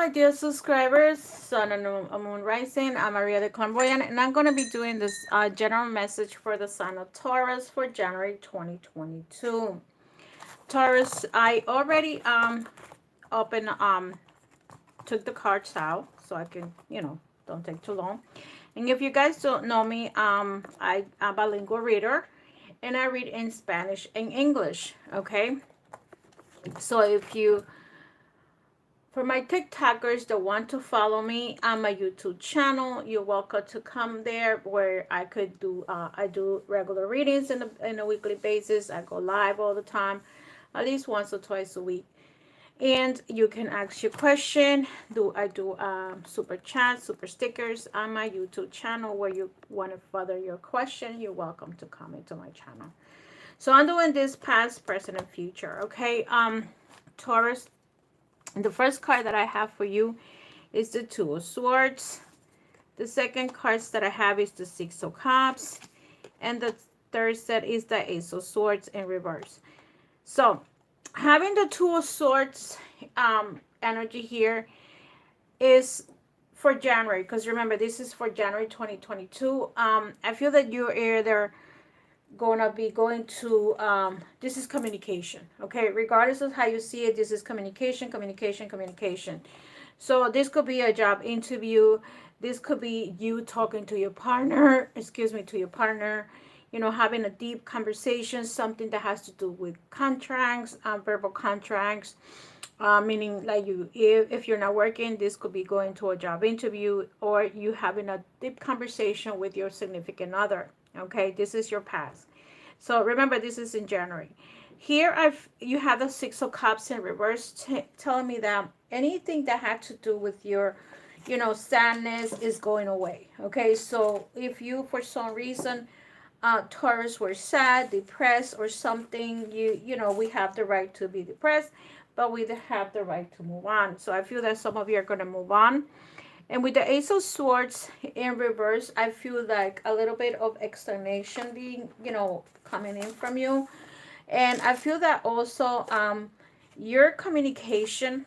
my dear subscribers, Sun and Moon Rising. I'm Maria the Clairvoyant, and I'm going to be doing this general message for the sign of Taurus for January 2022. Taurus, I already opened took the cards out so I can, don't take too long. And if you guys don't know me, I'm a bilingual reader, and I read in Spanish and English. Okay, so if you for my TikTokers that want to follow me on my YouTube channel, you're welcome to come there where I could do, I do regular readings in a weekly basis. I go live all the time, at least once or twice a week. And you can ask your question. I do super chats, super stickers on my YouTube channel where you want to further your question. You're welcome to come into my channel. So I'm doing this past, present, and future. Okay, Taurus. The first card that I have for you is the Two of Swords. The second cards that I have is the Six of Cups. And the third set is the Ace of Swords in reverse. So, having the Two of Swords energy here is for January. Because remember, this is for January 2022. I feel that you're either gonna be going to this is communication, okay, regardless of how you see it. This is communication. So this could be a job interview, this could be you talking to your partner, having a deep conversation, something that has to do with contracts, verbal contracts, meaning like if you're not working, this could be going to a job interview, or you having a deep conversation with your significant other. Okay, this is your past. So remember, this is in January. Here you have the Six of Cups in reverse, telling me that anything that had to do with your, sadness is going away. Okay, so if you, for some reason, Taurus, were sad, depressed, or something, we have the right to be depressed, but we have the right to move on. So I feel that some of you are going to move on. And with the Ace of Swords in reverse, I feel like a little bit of explanation being, coming in from you. And I feel that also your communication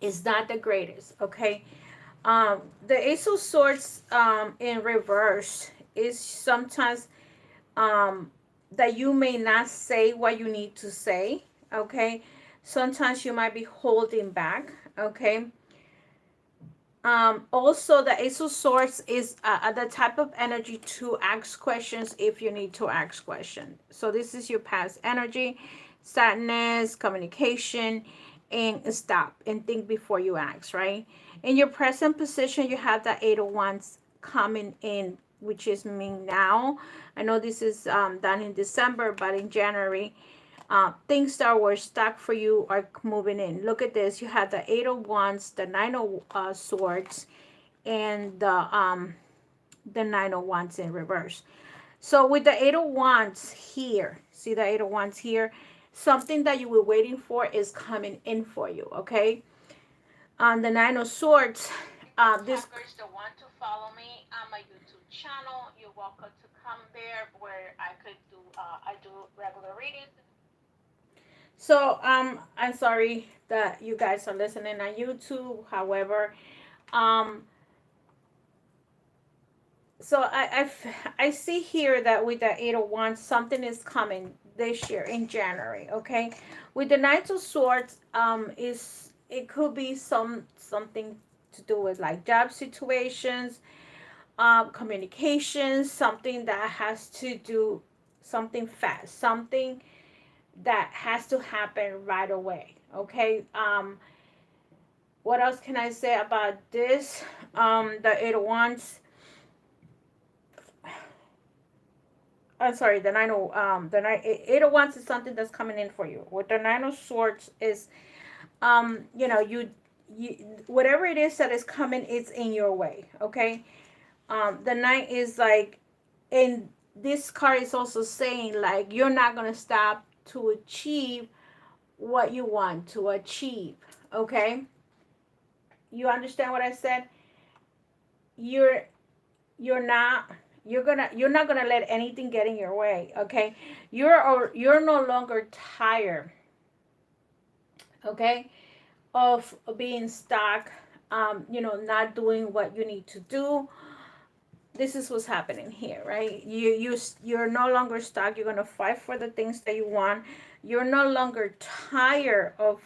is not the greatest, okay? The Ace of Swords in reverse is sometimes that you may not say what you need to say, okay? Sometimes you might be holding back, okay? Also, the Ace of Swords is the type of energy to ask questions if you need to ask questions. So this is your past energy, sadness, communication, and stop and think before you ask, right? In your present position, you have the Eight of Wands coming in, which is me now. I know this is done in December, but in January, things that were stuck for you are moving in. Look at this. You have the Eight of Wands, the Nine of Swords, and the Nine of Wands in reverse. So with the Eight of Wands here, see the Eight of Wands here, something that you were waiting for is coming in for you, okay? On the Nine of Swords, this that want to follow me on my YouTube channel, you're welcome to come there where I do regular readings. So I'm sorry that you guys are listening on YouTube. However, so I see here that with the Eight of Wands, something is coming this year in January. Okay, with the Knight of Swords, it could be something to do with like job situations, communications, something that has to do something fast, something that has to happen right away. Okay, what else can I say about this? The Eight of Wands, I'm sorry, the Eight of Wands is something that's coming in for you. With the Nine of Swords is you whatever it is that is coming, it's in your way. Okay, the Nine is like, in this card is also saying like you're not gonna stop to achieve what you want to achieve. Okay, you understand what I said? You're not gonna let anything get in your way. Okay, you're no longer tired. Okay, of being stuck, not doing what you need to do. This is what's happening here, right? You're no longer stuck. You're gonna fight for the things that you want. You're no longer tired of,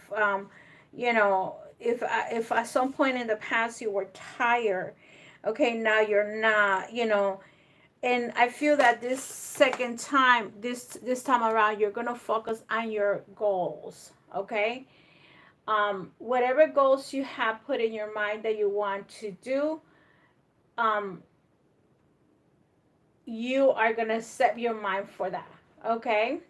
if at some point in the past you were tired, okay, now you're not. And I feel that this second time, this time around, you're gonna focus on your goals, okay? Whatever goals you have put in your mind that you want to do, um, you are going to set your mind for that, okay?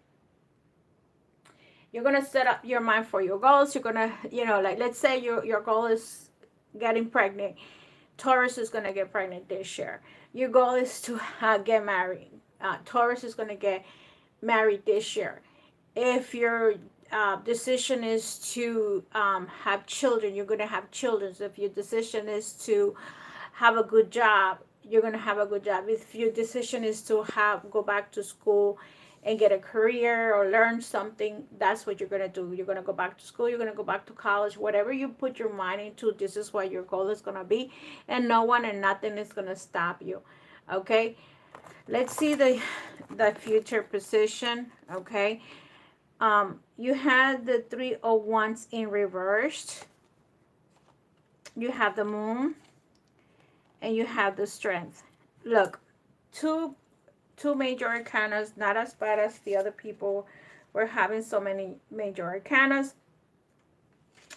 You're going to set up your mind for your goals. You're going to, like, let's say your goal is getting pregnant. Taurus is going to get pregnant this year. Your goal is to get married. Taurus is going to get married this year. If your decision is to have children, you're going to have children. So if your decision is to have a good job, you're going to have a good job. If your decision is to go back to school and get a career or learn something, that's what you're going to do. You're going to go back to school, you're going to go back to college. Whatever you put your mind into, this is what your goal is going to be, and no one and nothing is going to stop you, okay? Let's see the future position, okay? You had the 3 of Wands in reversed. You have the Moon, and you have the Strength. Look, two major arcanas, not as bad as the other people were having so many major arcanas.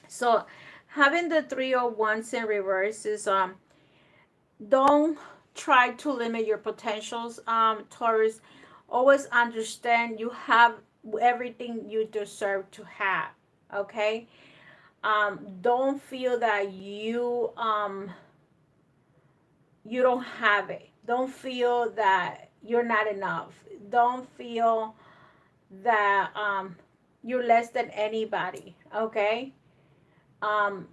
So having the 3 of Wands in reverse is don't try to limit your potentials, Taurus. Always understand you have everything you deserve to have, okay? Don't feel that you don't have it. Don't feel that you're not enough. Don't feel that you're less than anybody, okay? um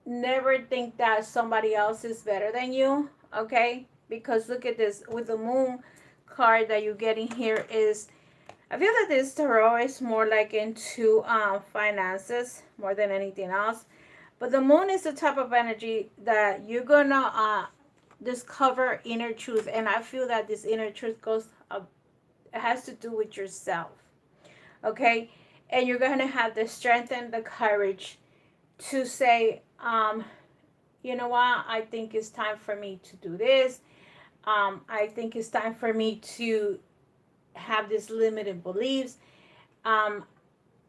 Never think that somebody else is better than you, okay? Because look at this, with the Moon card that you're getting here, is I feel that this tarot is more like into finances more than anything else. But the Moon is the type of energy that you're gonna discover inner truth, and I feel that this inner truth goes it has to do with yourself, okay? And you're gonna have the strength and the courage to say, you know what, I think it's time for me to do this. I think it's time for me to have these limited beliefs. um,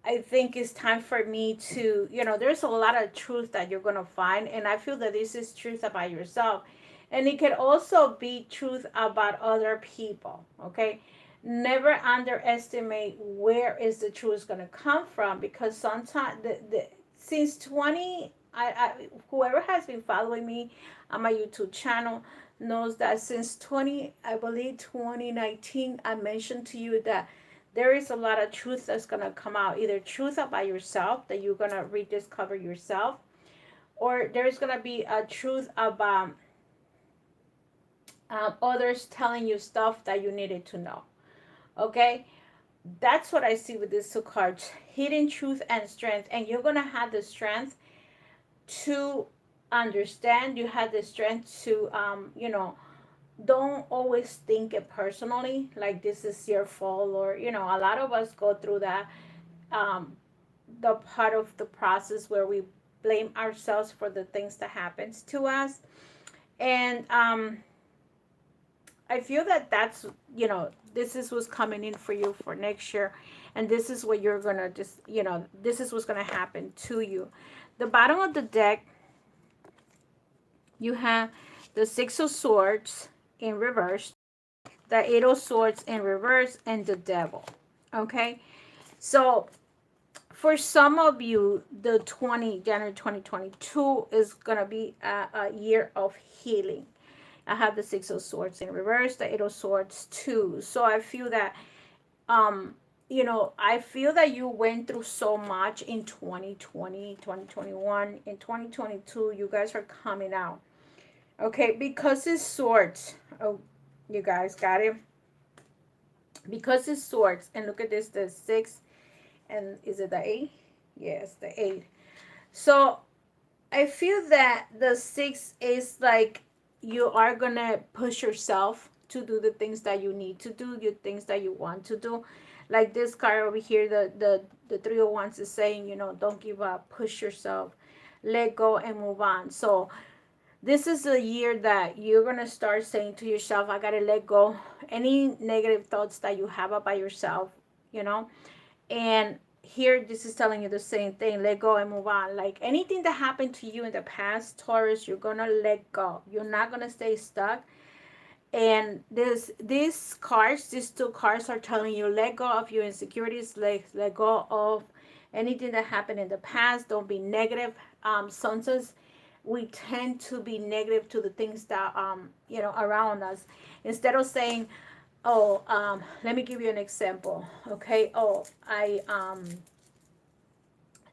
I think it's time for me to, there's a lot of truth that you're going to find. And I feel that this is truth about yourself. And it can also be truth about other people, okay? Never underestimate where is the truth going to come from, because sometimes, since 20, whoever has been following me on my YouTube channel knows that since 20, I believe 2019, I mentioned to you that there is a lot of truth that's going to come out. Either truth about yourself that you're going to rediscover yourself, or there's going to be a truth about others telling you stuff that you needed to know, okay? That's what I see with these two cards, hidden truth and strength. And you're going to have the strength to understand. You have the strength to don't always think it personally, like this is your fault, or a lot of us go through that, the part of the process where we blame ourselves for the things that happens to us. And I feel that that's, this is what's coming in for you for next year, and this is what you're gonna just, this is what's gonna happen to you. The bottom of the deck, you have the 6 of Swords in reverse, the 8 of Swords in reverse, and the Devil, okay? So for some of you, the January 2022 is going to be a year of healing. I have the 6 of Swords in reverse, the 8 of Swords too. So I feel that, I feel that you went through so much in 2020, 2021. In 2022, you guys are coming out. Okay, because it's Swords. Oh, you guys got it? Because it's Swords. And look at this, the 6. And is it the 8? Yes, the 8. So I feel that the 6 is like you are gonna push yourself to do the things that you need to do, the things that you want to do. Like this card over here, the 3 of Wands is saying, don't give up, push yourself, let go and move on. So this is a year that you're gonna start saying to yourself, I gotta let go any negative thoughts that you have about yourself, you know and here, this is telling you the same thing. Let go and move on. Like anything that happened to you in the past, Taurus, you're going to let go. You're not going to stay stuck. And these cards, these 2 cards are telling you, let go of your insecurities. Let go of anything that happened in the past. Don't be negative. Sometimes we tend to be negative to the things that, around us. Instead of saying, oh, let me give you an example. Okay. Oh,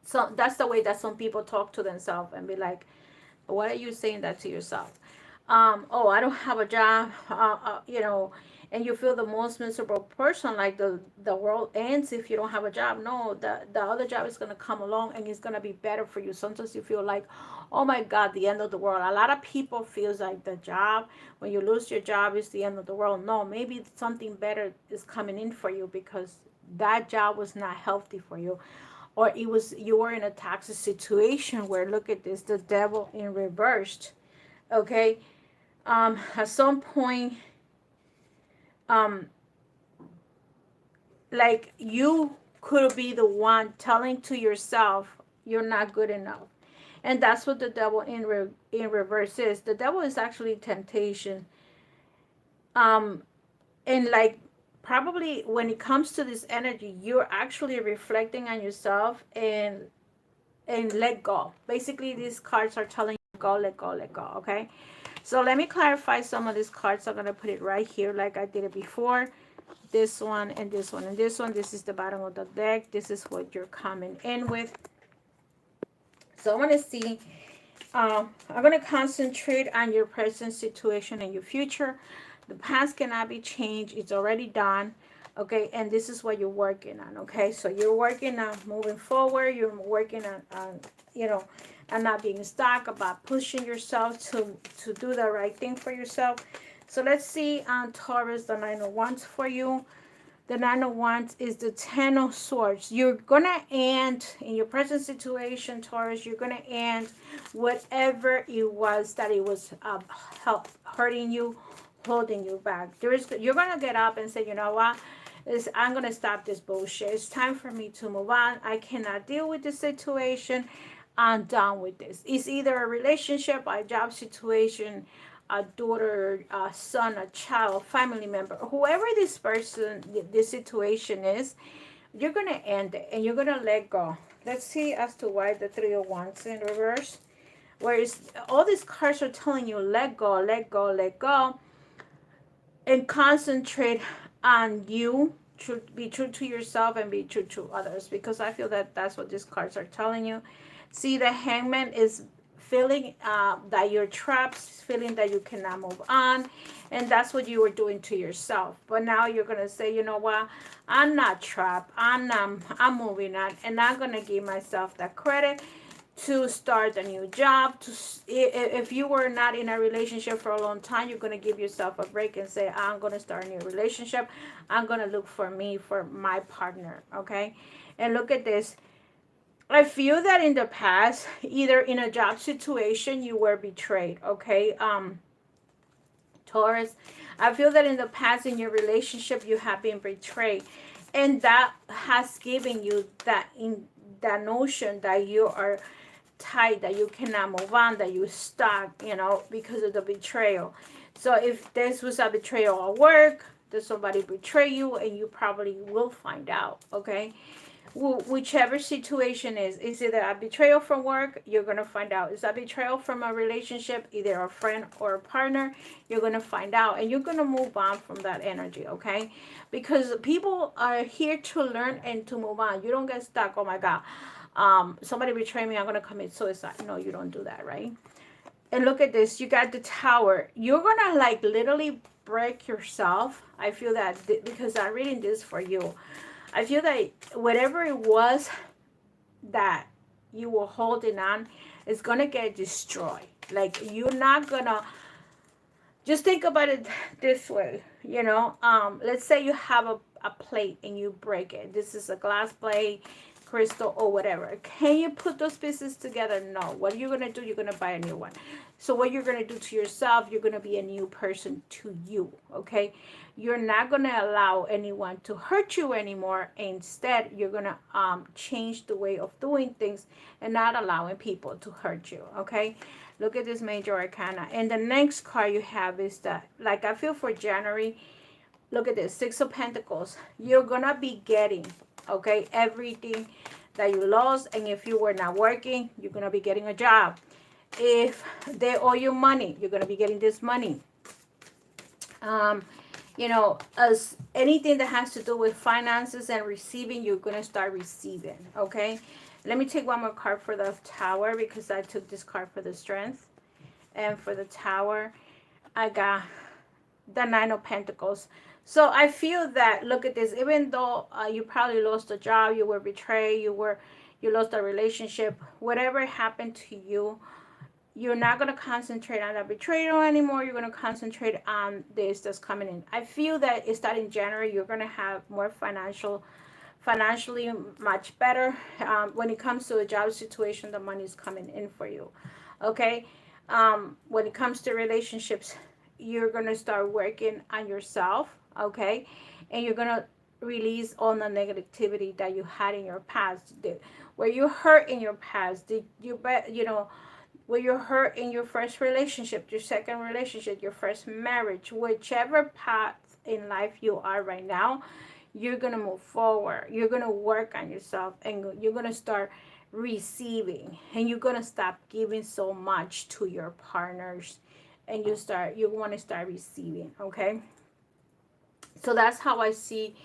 so that's the way that some people talk to themselves and be like, what are you saying that to yourself? Oh, I don't have a job, and you feel the most miserable person, like the world ends if you don't have a job. No, the other job is going to come along and it's going to be better for you. Sometimes you feel like, oh my God, the end of the world. A lot of people feels like the job, when you lose your job, is the end of the world. No, maybe something better is coming in for you because that job was not healthy for you, or you were in a toxic situation where, look at this, the devil in reversed. Okay. At some point, um like you could be the one telling to yourself you're not good enough. And that's what the devil in reverse is. The devil is actually temptation. um and like, probably when it comes to this energy, you're actually reflecting on yourself and let go. Basically, these cards are telling you, go, let go, let go. Okay. So let me clarify some of these cards. I'm going to put it right here like I did it before. This one and this one and this one. This is the bottom of the deck. This is what you're coming in with. So I want to see. I'm going to concentrate on your present situation and your future. The past cannot be changed. It's already done. Okay. And this is what you're working on. Okay. So you're working on moving forward. You're working on and not being stuck, about pushing yourself to do the right thing for yourself. So let's see on Taurus, the 9 of Wands for you. The 9 of Wands is the 10 of Swords. You're gonna end in your present situation, Taurus. You're gonna end whatever it was that it was hurting you, holding you back. You're gonna get up and say, you know what? I'm gonna stop this bullshit. It's time for me to move on. I cannot deal with this situation. I'm done with this. It's either a relationship, a job situation, a daughter, a son, a child, family member, whoever this person, this situation is, you're going to end it and you're going to let go. Let's see as to why the 3 of Wands in reverse. Whereas all these cards are telling you, let go, let go, let go, and concentrate on you. Be true to yourself and be true to others, because I feel that that's what these cards are telling you. See, the Hangman is feeling that you're trapped, feeling that you cannot move on, and that's what you were doing to yourself. But now you're gonna say, you know what? I'm not trapped. I'm moving on, and I'm gonna give myself that credit to start a new job. If you were not in a relationship for a long time, you're going to give yourself a break and say, I'm going to start a new relationship. I'm going to look for my partner. Okay. And look at this. I feel that in the past, either in a job situation, you were betrayed. Okay. Taurus, I feel that in the past, in your relationship, you have been betrayed, and that has given you that notion that you are tight, that you cannot move on, that you're stuck, because of the betrayal. So if this was a betrayal at work, that somebody betray you, and you probably will find out. Okay. Whichever situation is either a betrayal from work, you're going to find out. It's a betrayal from a relationship, either a friend or a partner, you're going to find out, and you're going to move on from that energy. Okay. Because people are here to learn and to move on. You don't get stuck. Oh my God, somebody betrayed me, I'm going to commit suicide. No, you don't do that. Right. And look at this. You got the Tower. You're going to like literally break yourself. I feel that because I'm reading this for you. I feel that whatever it was that you were holding on is gonna get destroyed. Like, you're not gonna, just think about it this way, you know. Let's say you have a plate and you break it. This is a glass plate, crystal, or whatever. Can you put those pieces together? No. What are you gonna do? You're gonna buy a new one. So what you're gonna do to yourself, you're gonna be a new person to you. Okay, you're not gonna allow anyone to hurt you anymore. Instead, you're gonna change the way of doing things and not allowing people to hurt you. Okay, look at this major arcana. And the next card you have is the, like, I feel for January, look at this, Six of Pentacles. You're gonna be getting, okay, everything that you lost. And if you were not working, you're gonna be getting a job. If they owe you money, you're gonna be getting this money. You know, as anything that has to do with finances and receiving, you're gonna start receiving. Okay, let me take one more card for the Tower, because I took this card for the Strength. And for the Tower, I got the Nine of Pentacles. So I feel that, look at this, even though you probably lost a job, you were betrayed, you lost a relationship, whatever happened to you, you're not going to concentrate on that betrayal anymore. You're going to concentrate on this that's coming in. I feel that starting January, you're going to have more financially much better. When it comes to a job situation, the money is coming in for you. Okay. When it comes to relationships, you're going to start working on yourself. Okay. And you're going to release all the negativity that you had in your past. Where you hurt in your past, where you're hurt in your first relationship, your second relationship, your first marriage, whichever path in life you are right now, you're going to move forward. You're going to work on yourself, and you're going to start receiving, and you're going to stop giving so much to your partners, and you want to start receiving. Okay, so that's how I see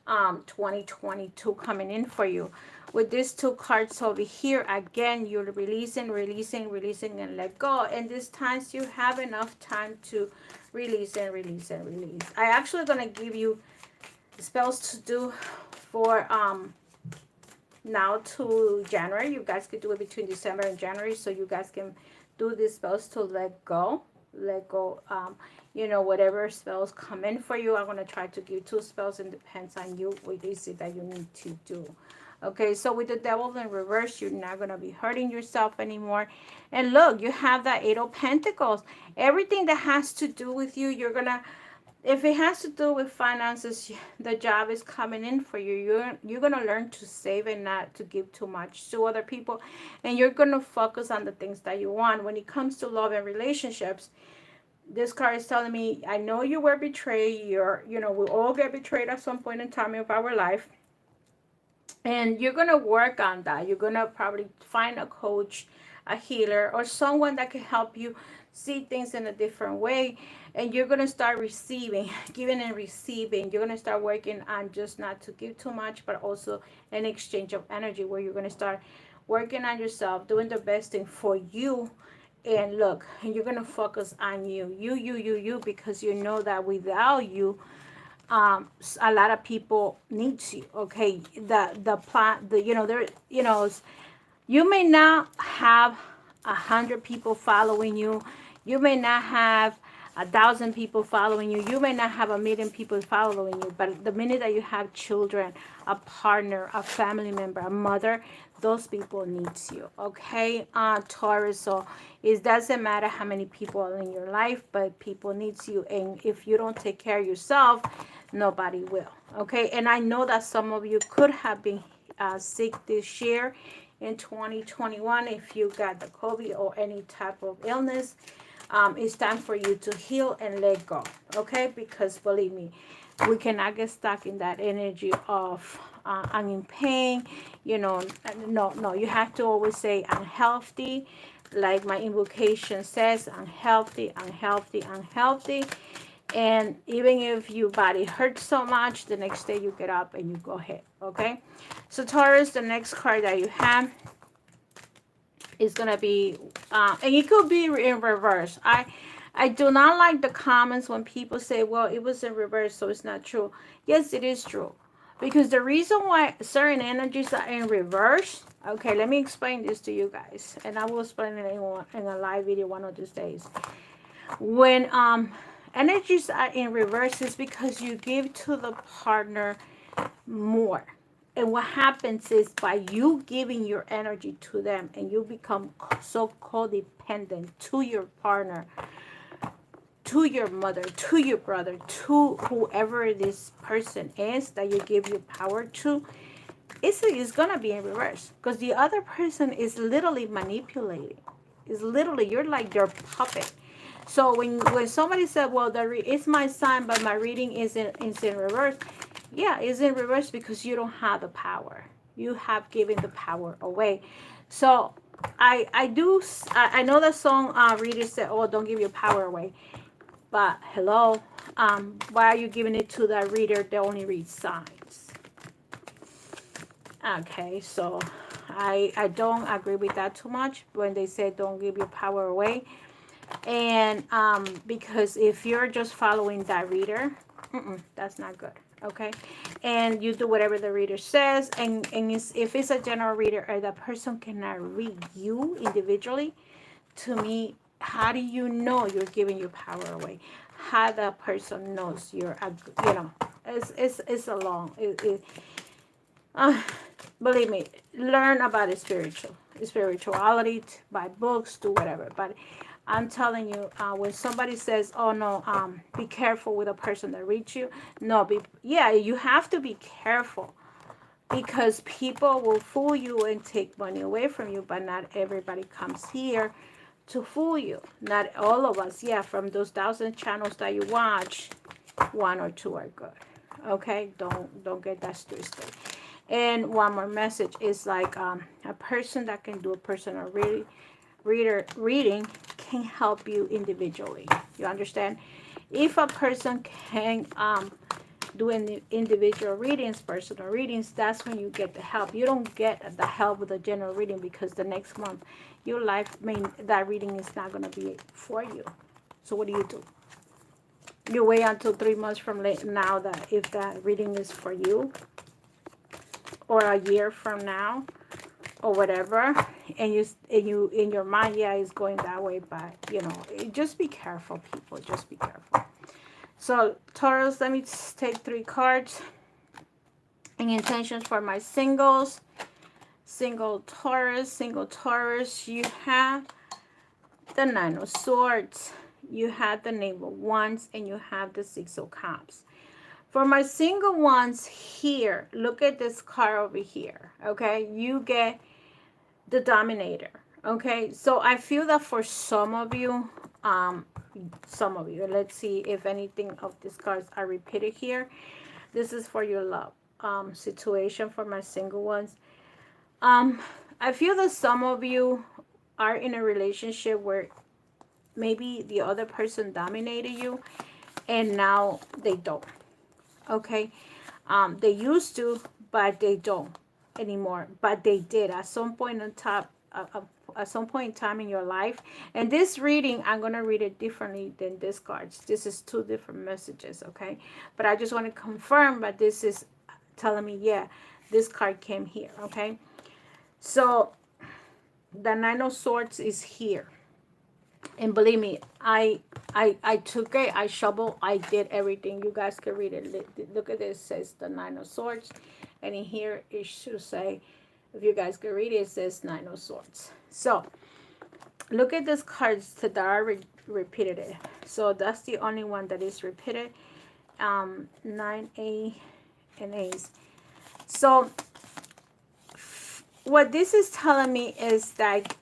2022 coming in for you. With these two cards over here, again, you're releasing, and let go. And this times you have enough time to release and release and release. I actually gonna give you spells to do for now to January. You guys could do it between December and January, so you guys can do these spells to let go. You know, whatever spells come in for you. I'm going to try to give 2 spells, and depends on you what is it that you need to do. Okay, so with the Devil in reverse, you're not going to be hurting yourself anymore. And look, you have that 8 of Pentacles. Everything that has to do with you, you're going to, if it has to do with finances, the job is coming in for you. You're going to learn to save and not to give too much to other people. And you're going to focus on the things that you want. When it comes to love and relationships, this card is telling me, I know you were betrayed. We all get betrayed at some point in time of our life. And you're going to work on that. You're going to probably find a coach, a healer, or someone that can help you see things in a different way. And you're going to start receiving, giving and receiving. You're going to start working on just not to give too much, but also an exchange of energy, where you're going to start working on yourself, doing the best thing for you. And look, and you're going to focus on you, because you know that without you, a lot of people need you. Okay, you may not have 100 people following you. You may not have 1,000 people following you. You may not have 1,000,000 people following you, but the minute that you have children, a partner, a family member, a mother, those people needs you. Okay, Taurus. So it doesn't matter how many people are in your life, but people needs you. And if you don't take care of yourself, nobody will. Okay, and I know that some of you could have been sick this year in 2021. If you got the COVID or any type of illness, it's time for you to heal and let go. Okay, because believe me, we cannot get stuck in that energy of I'm in pain. No, you have to always say I'm healthy. Like my invocation says, unhealthy. And even if your body hurts so much, the next day you get up and you go ahead. Okay, so Taurus, the next card that you have is gonna be and it could be in reverse. I do not like the comments when people say, well, it was in reverse, so it's not true. Yes, it is true. Because the reason why certain energies are in reverse, okay, let me explain this to you guys, and I will explain it in a live video one of these days. When energies are in reverse, is because you give to the partner more. And what happens is, by you giving your energy to them, and you become so codependent to your partner, to your mother, to your brother, to whoever this person is that you give your power to, it's going to be in reverse, because the other person is literally manipulating. Is literally, you're like their puppet. So when somebody said, well, it's my sign, but my reading is in reverse. Yeah, it's in reverse because you don't have the power. You have given the power away. So I know the song readers said, oh, don't give your power away. But hello, why are you giving it to that reader that only reads signs? Okay, so I don't agree with that too much when they say don't give your power away. And because if you're just following that reader, that's not good. Okay, and you do whatever the reader says, and if it's a general reader or the person cannot read you individually, to me, how do you know you're giving your power away? How the person knows you're, it's a long, believe me, learn about spirituality by books, do whatever. But I'm telling you, when somebody says, oh no, be careful with a person that reads you. No, you have to be careful, because people will fool you and take money away from you, but not everybody comes here to fool you. Not all of us. Yeah, from those 1,000 channels that you watch, 1 or 2 are good. Okay, don't get that twisted. And one more message is like, a person that can do a personal reading can help you individually. You understand? If a person can do individual readings, personal readings, that's when you get the help. You don't get the help with a general reading, because the next month your life, that reading is not going to be for you. So what do? You wait until 3 months from now, that if that reading is for you, or a year from now, or whatever, and you in your mind, yeah, it's going that way, but just be careful, people. Just be careful. So Taurus, let me take 3 cards. And intentions for my singles. Single Taurus, you have the 9 of Swords, you have the Knave of Wands, and you have the 6 of Cups. For my single ones here, look at this card over here, okay? You get the Dominator, okay? So I feel that for some of you, let's see if anything of these cards are repeated here. This is for your love situation for my single ones. I feel that some of you are in a relationship where maybe the other person dominated you, and now they don't. Okay, they used to, but they don't anymore. But they did at some point in time. At some point in time in your life. And this reading, I'm going to read it differently than this cards. This is 2 different messages, okay? But I just want to confirm that this is telling me, yeah, this card came here, okay? So the 9 of Swords is here. And believe me, I took it, I shoveled, I did everything. You guys can read it. Look at this, it says the 9 of Swords. And in here, it should say, if you guys can read it, it says 9 of Swords. So, look at these cards that are repeated. So, that's the only one that is repeated. 9A and Ace. So, what this is telling me is that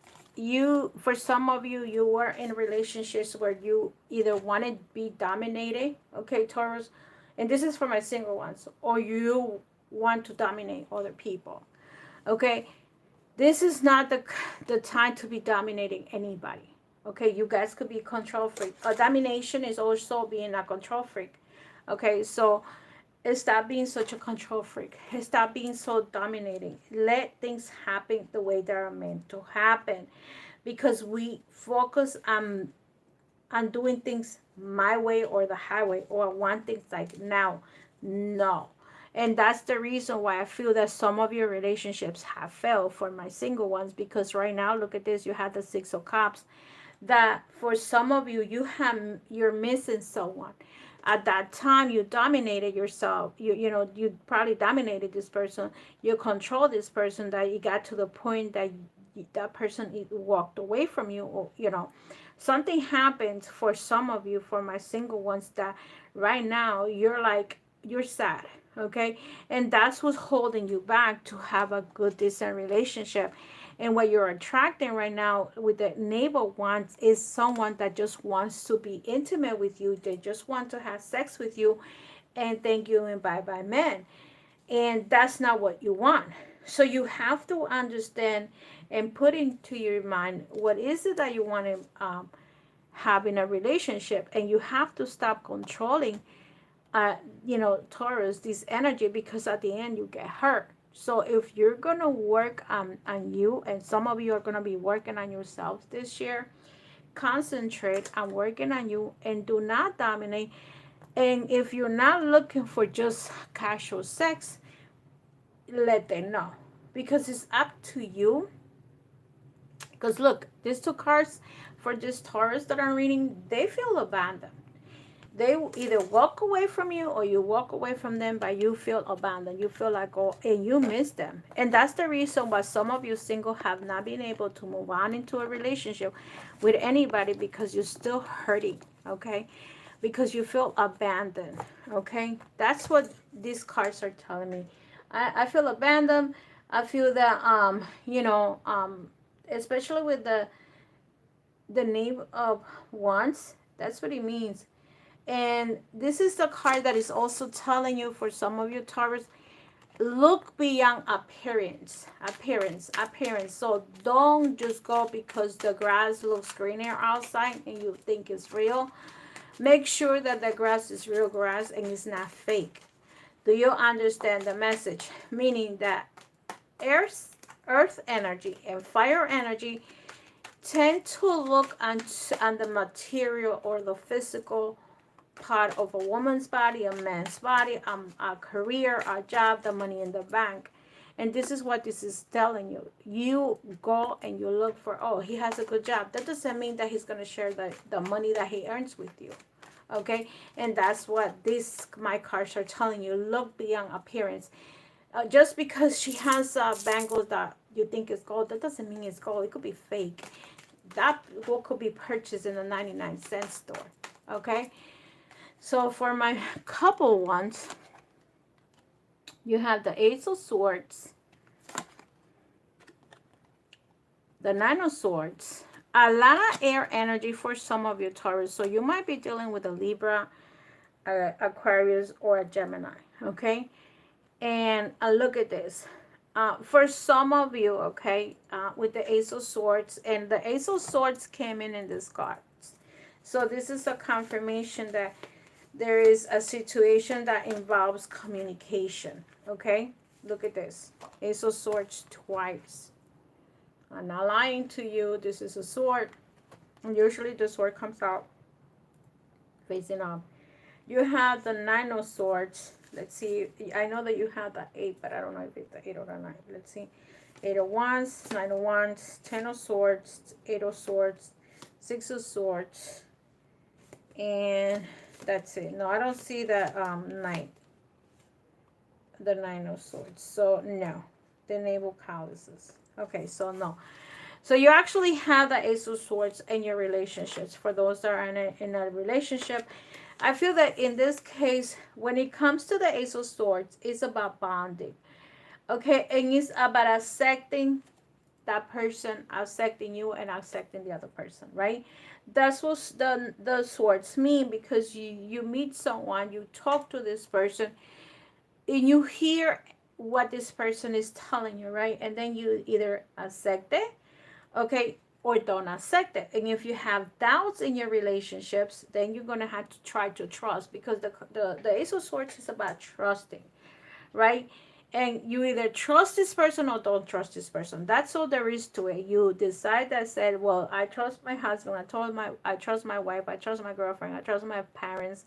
for some of you, you were in relationships where you either wanted to be dominated, okay, Taurus, and this is for my single ones, or you want to dominate other people, okay? This is not the time to be dominating anybody, okay? You guys could be control freak. Domination is also being a control freak, okay? So stop being such a control freak. Stop being so dominating. Let things happen the way they're meant to happen, because we focus on doing things my way or the highway, or want things like now. No. And that's the reason why I feel that some of your relationships have failed for my single ones, because right now, look at this, you have the Six of Cups, that for some of you, you're missing someone. At that time, you dominated yourself. You probably dominated this person. You control this person, that you got to the point that that person walked away from you, or something happened for some of you, for my single ones, that right now you're sad. Okay, and that's what's holding you back to have a good, decent relationship. And what you're attracting right now with the navel wants is someone that just wants to be intimate with you. They just want to have sex with you, and thank you and bye bye, men. And that's not what you want. So you have to understand and put into your mind, what is it that you want to have in a relationship. And you have to stop controlling Taurus, this energy, because at the end you get hurt. So if you're gonna work on you, and some of you are gonna be working on yourselves this year, concentrate on working on you and do not dominate. And if you're not looking for just casual sex, let them know, because it's up to you. Because look, these two cards for this Taurus that I'm reading, they feel abandoned. They either walk away from you, or you walk away from them, but you feel abandoned. You feel like, oh, and you miss them. And that's the reason why some of you single have not been able to move on into a relationship with anybody, because you're still hurting, okay? Because you feel abandoned, okay? That's what these cards are telling me. I feel abandoned. I feel that, especially with the Knave of Wands, that's what it means. And this is the card that is also telling you, for some of you Taurus, look beyond appearance. So don't just go because the grass looks greener outside and you think it's real. Make sure that the grass is real grass and it's not fake. Do you understand the message? Meaning that earth energy and fire energy tend to look on the material or the physical part of a woman's body, a man's body, a career, a job, the money in the bank. And this is what this is telling you. You go and you look for, oh, he has a good job. That doesn't mean that he's going to share the money that he earns with you. Okay? And that's what my cards are telling you. Look beyond appearance. Just because she has bangles that you think is gold, that doesn't mean it's gold. It could be fake. That what could be purchased in a 99-cent store. Okay? So for my couple ones, you have the Ace of Swords, the Nine of Swords, a lot of air energy for some of you Taurus. So you might be dealing with a Libra, Aquarius, or a Gemini, okay? And look at this. For some of you, okay, with the Ace of Swords, and the Ace of Swords came in this card. So this is a confirmation that there is a situation that involves communication, okay? Look at this. Ace of Swords twice. I'm not lying to you. This is a sword. And usually the sword comes out facing up. You have the Nine of Swords. Let's see. I know that you have the 8, but I don't know if it's the 8 or the 9. Let's see. 8 of Wands, 9 of Wands, 10 of Swords, 8 of Swords, 6 of Swords, and that's it. No, I don't see the 9. The 9 of Swords. So no. The navel calluses. Okay, so no. So you actually have the Ace of Swords in your relationships. For those that are in a relationship, I feel that in this case, when it comes to the Ace of Swords, it's about bonding. Okay, and it's about accepting that person, accepting you, and accepting the other person, right? That's what the swords mean, because you meet someone, you talk to this person, and you hear what this person is telling you, right? And then you either accept it, okay, or don't accept it. And if you have doubts in your relationships, then you're going to have to try to trust, because the Ace of Swords is about trusting, right? And you either trust this person or don't trust this person. That's all there is to it. You decide that, said, well, I trust my husband, I trust my wife, I trust my girlfriend, I trust my parents,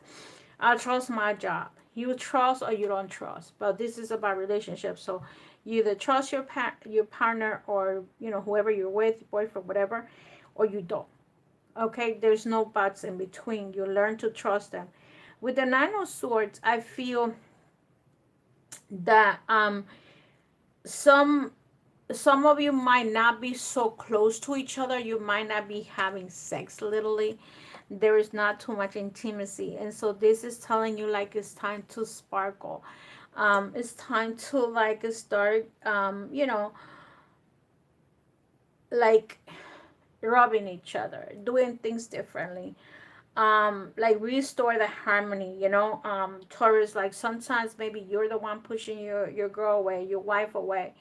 I trust my job. You trust or you don't trust. But this is about relationships. So you either trust your partner, or whoever you're with, boyfriend, whatever, or you don't. Okay, there's no buts in between. You learn to trust them. With the Nine of Swords, I feel that some some of you might not be so close to each other. You might not be having sex literally. There is not too much intimacy, and so this is telling you like it's time to sparkle. It's time to like start like rubbing each other, doing things differently, like restore the harmony, Taurus. Like sometimes maybe you're the one pushing your girl away, your wife away,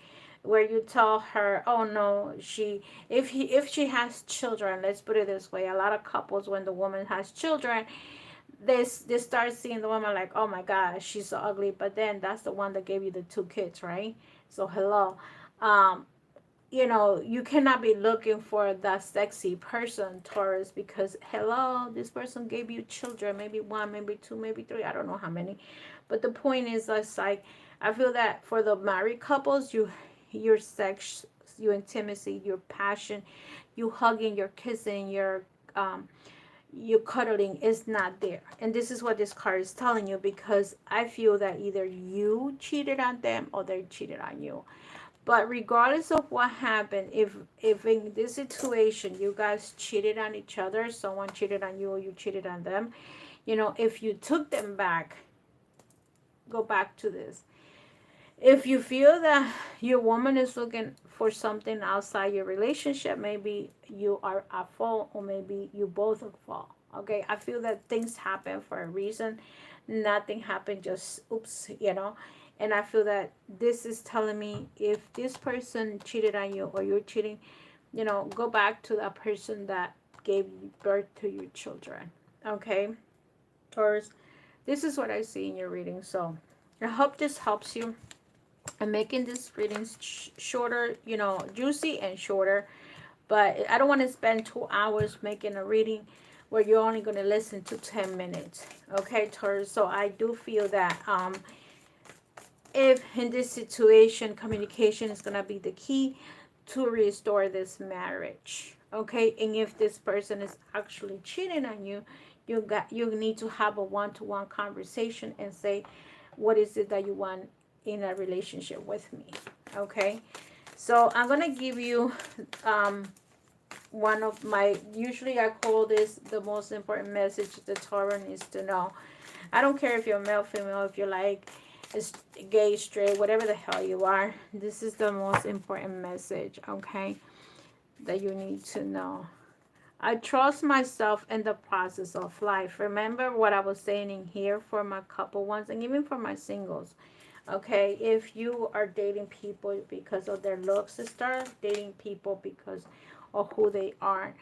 where you tell her, oh no, if she has children, let's put it this way, a lot of couples, when the woman has children, they start seeing the woman like, oh my god, she's so ugly, but then that's the one that gave you the two kids, right? So hello. um you cannot be looking for that sexy person, Taurus, because hello, this person gave you children, maybe one, maybe two, maybe three, I don't know how many. But the point is, it's like, I feel that for the married couples, your sex, your intimacy, your passion, you hugging, your kissing, your cuddling is not there. And this is what this card is telling you, because I feel that either you cheated on them or they cheated on you. But regardless of what happened, if in this situation you guys cheated on each other, someone cheated on you or you cheated on them, if you took them back, go back to this. If you feel that your woman is looking for something outside your relationship, maybe you are at fault, or maybe you both are at fault. Okay, I feel that things happen for a reason. Nothing happened just oops. And I feel that this is telling me, if this person cheated on you or you're cheating, go back to that person that gave birth to your children. Okay, Taurus, this is what I see in your reading. So I hope this helps you. I'm making this readings shorter, juicy and shorter. But I don't want to spend 2 hours making a reading where you're only going to listen to 10 minutes. Okay, Taurus? So I do feel that if in this situation, communication is going to be the key to restore this marriage. Okay, and if this person is actually cheating on you, you need to have a one-to-one conversation and say, what is it that you want in a relationship with me? Okay, so I'm gonna give you one of my, usually I call this the most important message the Torah needs to know. I don't care if you're male, female, if you're like gay, straight, whatever the hell you are. This is the most important message, okay, that you need to know. I trust myself in the process of life. Remember what I was saying in here for my couple ones, and even for my singles. Okay, if you are dating people because of their looks, start dating people because of who they are.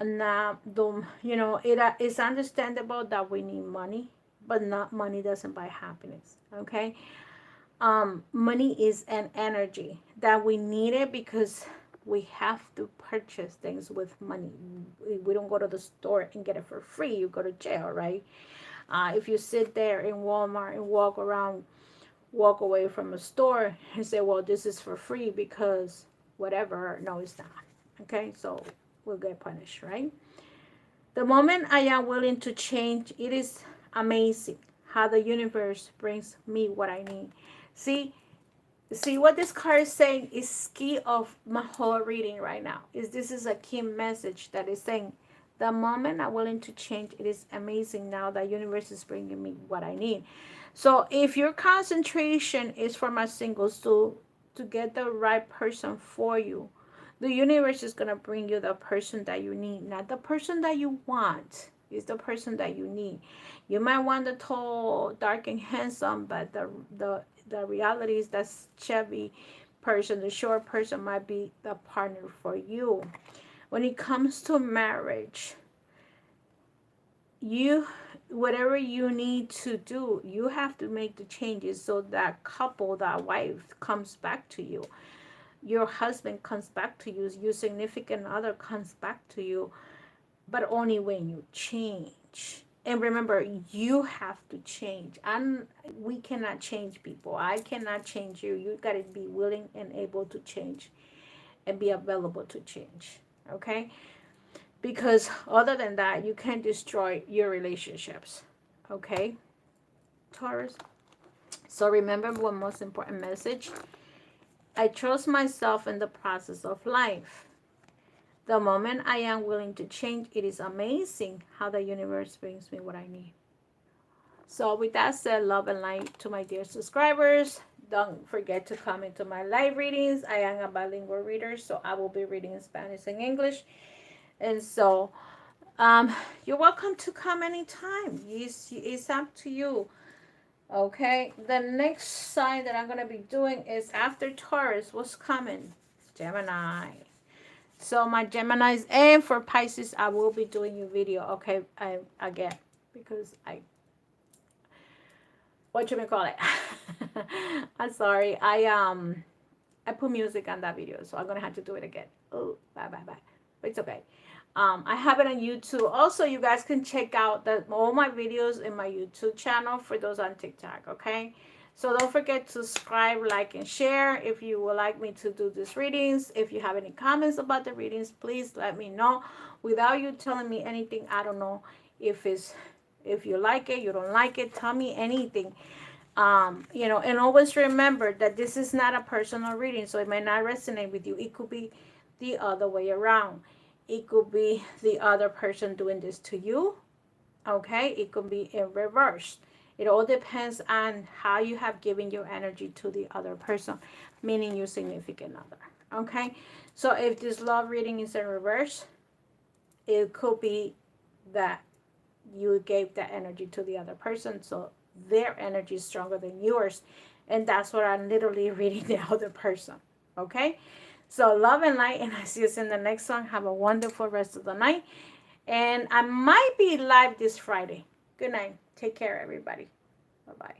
Now, it is understandable that we need money, but not money doesn't buy happiness. Okay, money is an energy that we need it because we have to purchase things with money. We don't go to the store and get it for free. You go to jail, right? If you sit there in Walmart and walk away from a store and say, well, this is for free because whatever, no, it's not. Okay, so we'll get punished, right? The moment I am willing to change, it is amazing how the universe brings me what I need. See what this card is saying is key of my whole reading right now. This is a key message that is saying, the moment I'm willing to change, it is amazing now that universe is bringing me what I need. So if your concentration is for my singles to get the right person for you, the universe is going to bring you the person that you need, not the person that you want. It's the person that you need. You might want the tall, dark, and handsome, but the reality is that chubby person, the short person, might be the partner for you. When it comes to marriage, whatever you need to do, you have to make the changes so that couple, that wife comes back to you. Your husband comes back to you. Your significant other comes back to you. But only when you change. And remember, you have to change. We cannot change people. I cannot change you. You got to be willing and able to change and be available to change. Okay? Because other than that, you can destroy your relationships. Okay, Taurus? So remember one most important message. I trust myself in the process of life. The moment I am willing to change, it is amazing how the universe brings me what I need. So with that said, love and light to my dear subscribers. Don't forget to come into my live readings. I am a bilingual reader, so I will be reading in Spanish and English. And so you're welcome to come anytime. It's up to you. Okay, the next sign that I'm going to be doing is after Taurus. What's coming? Gemini. So my Geminis and for Pisces, I will be doing a video. Okay, again, because what you may call it? I'm sorry. I put music on that video, so I'm gonna have to do it again. Oh, bye. But it's okay. I have it on YouTube. Also, you guys can check out all my videos in my YouTube channel for those on TikTok, okay? So don't forget to subscribe, like, and share if you would like me to do these readings. If you have any comments about the readings, please let me know. Without you telling me anything, I don't know if you like it, you don't like it, tell me anything. And always remember that this is not a personal reading, so it may not resonate with you. It could be the other way around. It could be the other person doing this to you. Okay, it could be in reverse. It all depends on how you have given your energy to the other person, meaning your significant other. Okay, so if this love reading is in reverse, it could be that you gave that energy to the other person, so their energy is stronger than yours, and that's what I'm literally reading the other person. Okay, so love and light, and I see us in the next one. Have a wonderful rest of the night, and I might be live this Friday. Good night. Take care, everybody. Bye bye.